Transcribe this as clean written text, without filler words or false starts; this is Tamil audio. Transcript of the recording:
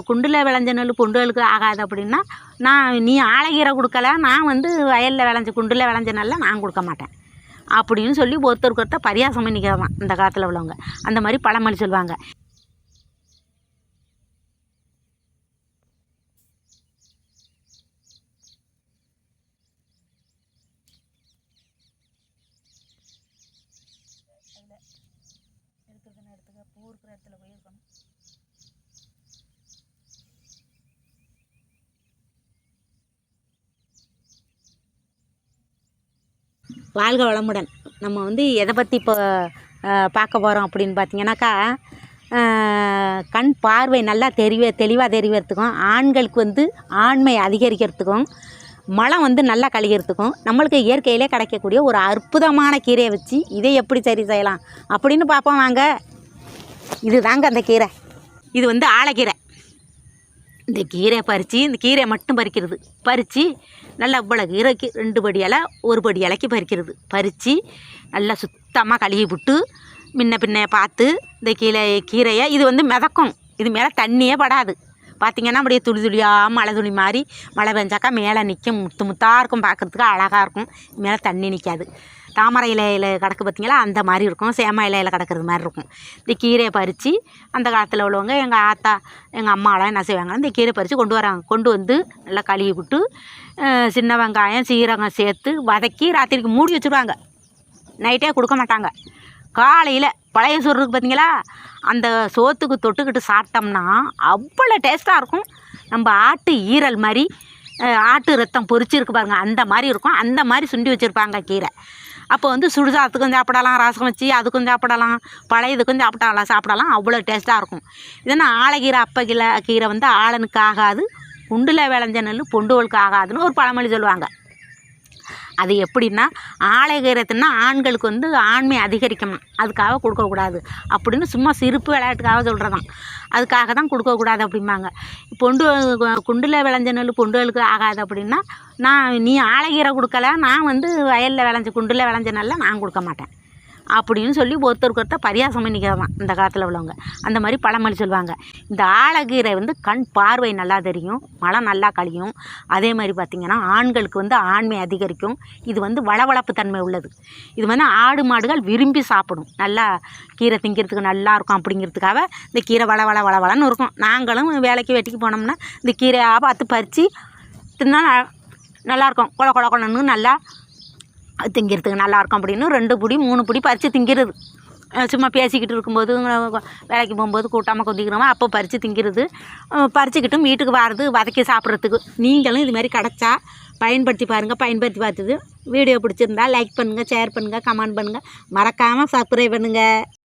குண்டில் விளைஞ்ச நெல் பொண்டுகளுக்கு ஆகாது அப்படின்னா நீ ஆலகீரை கொடுக்கல, நான் வந்து வயலில் விளைஞ்ச குண்டில் விளைஞ்ச நெல்லை நான் கொடுக்க மாட்டேன் அப்படின்னு சொல்லி ஒருத்தருக்கு ஒருத்தர் பரியாசம் பண்ணிக்கிறதான் இந்த காலத்தில் உள்ளவங்க. அந்த மாதிரி பழமொழி சொல்லுவாங்க. வாழ்க வளமுடன். நம்ம வந்து எதை பற்றி இப்போ பார்க்க போகிறோம் அப்படின்னு பார்த்தீங்கன்னாக்கா, கண் பார்வை நல்லா தெளிவாக தெரிகிறதுக்கும், ஆண்களுக்கு வந்து ஆண்மை அதிகரிக்கிறதுக்கும், மலம் வந்து நல்லா கழிகிறதுக்கும் நம்மளுக்கு இயற்கையிலே கிடைக்கக்கூடிய ஒரு அற்புதமான கீரையை வச்சு இதை எப்படி சரி செய்யலாம் அப்படின்னு பார்ப்போம் வாங்க. இது தாங்க அந்த கீரை. இது வந்து ஆலக்கீரை. இந்த கீரை பறித்து, இந்த கீரையை மட்டும் பறித்து நல்லா இவ்வளோ கீரைக்கு 2 படி இலை 1 படி இலைக்கு பறித்து நல்லா சுத்தமாக கழுவி விட்டு பின்ன பார்த்து இந்த கீரையை இது வந்து மிதக்கும். இது மேலே தண்ணியே படாது. பார்த்திங்கன்னா அப்படியே துளி துளியாக மழை துளி மாதிரி மழை பெஞ்சாக்கா மேலே நிற்கும். முத்தாக இருக்கும், பார்க்குறதுக்கு அழகாக இருக்கும். மேலே தண்ணி நிற்காது. தாமரை இலையில் கிடக்கு பார்த்திங்களா, அந்த மாதிரி இருக்கும். சேம இலையில் கிடக்கிறது மாதிரி இருக்கும். இந்த கீரையை பறித்து அந்த காலத்தில் உள்ளவங்க எங்கள் ஆத்தா எங்கள் அம்மாவெலாம் என்ன செய்வாங்கன்னா, இந்த கீரை பறித்து கொண்டு வந்து நல்லா கழுவி விட்டு சின்ன வெங்காயம் சீரகம் சேர்த்து வதக்கி ராத்திரிக்கு மூடி வச்சுருவாங்க. நைட்டே கொடுக்க மாட்டாங்க. காலையில் பழைய சோறு இருக்குது பார்த்திங்களா, அந்த சோத்துக்கு தொட்டுக்கிட்டு சாப்பிட்டோம்னா அவ்வளோ டேஸ்ட்டாக இருக்கும். நம்ம ஆட்டு ஈரல் மாதிரி, ஆட்டு ரத்தம் பொரிச்சிருக்கு பாருங்கள், அந்த மாதிரி இருக்கும். அந்த மாதிரி சுண்டி வச்சுருப்பாங்க கீரை. அப்போ வந்து சுடுசாதத்துக்கும் சாப்பிடலாம், ரசம் வச்சு அதுக்கும் சாப்பிடலாம், பழையதுக்கும் சாப்பிடலாம். அவ்வளோ டேஸ்ட்டாக இருக்கும். இதனால் ஆலக்கீரை கீரை வந்து ஆளனுக்கு ஆகாது, குண்டில் விளைஞ்ச நெல் பொண்டுகளுக்கு ஆகாதுன்னு ஒரு பழமொழி சொல்லுவாங்க. அது எப்படின்னா, ஆலக்கீரை தின்னா ஆண்களுக்கு வந்து ஆண்மை அதிகரிக்கணும், அதுக்காக கொடுக்கக்கூடாது அப்படின்னு சும்மா சிரிப்பு விளையாட்டுக்காக சொல்கிறதான். அதுக்காக தான் கொடுக்கக்கூடாது அப்படிம்பாங்க. குண்டில் விளைஞ்ச நெல் பொண்டுகளுக்கு ஆகாது அப்படின்னா நீ ஆலக்கீரை கொடுக்கல, நான் வந்து வயலில் விளைஞ்ச குண்டில் விளைஞ்ச நெல்லை நான் கொடுக்க மாட்டேன் அப்படின்னு சொல்லி ஒருத்தருக்கு ஒருத்தர் பரியாசம் பண்ணிக்கிறதான் இந்த காலத்தில் உள்ளவங்க. அந்த மாதிரி பழமொழி சொல்லுவாங்க. இந்த ஆலக்கீரை வந்து கண் பார்வை நல்லா தெரியும், மலம் நல்லா கழியும். அதே மாதிரி பார்த்திங்கன்னா ஆண்களுக்கு வந்து ஆண்மை அதிகரிக்கும். இது வந்து வளவளப்பு தன்மை உள்ளது. இது வந்து ஆடு மாடுகள் விரும்பி சாப்பிடும். நல்லா கீரை திங்கிறதுக்கு நல்லாயிருக்கும். அப்படிங்கிறதுக்காக இந்த கீரை வளவளன்னு இருக்கும். நாங்களும் வேலைக்கு வெட்டிக்கு போனோம்னா இந்த கீரையாக பார்த்து பறித்து தின்னா நல்லாயிருக்கும். கொலன்னு நல்லா திங்கிறதுக்கு நல்லாயிருக்கும் அப்படின்னு 2 பிடி 3 பிடி பறித்து திங்கிறது. சும்மா பேசிக்கிட்டு இருக்கும்போது, வேலைக்கு போகும்போது கூட்டாமல் கொதிக்கிறோமா அப்போ பறித்து திங்கிறது. பறிச்சுக்கிட்டும் வீட்டுக்கு வர்றது வதக்கி சாப்பிட்றதுக்கு. நீங்களும் இதுமாரி கிடச்சா பயன்படுத்தி பாருங்கள். பயன்படுத்தி பார்த்தது வீடியோ பிடிச்சிருந்தா லைக் பண்ணுங்கள், ஷேர் பண்ணுங்கள், கமெண்ட் பண்ணுங்கள், மறக்காமல் சப்ஸ்கிரைப் பண்ணுங்கள்.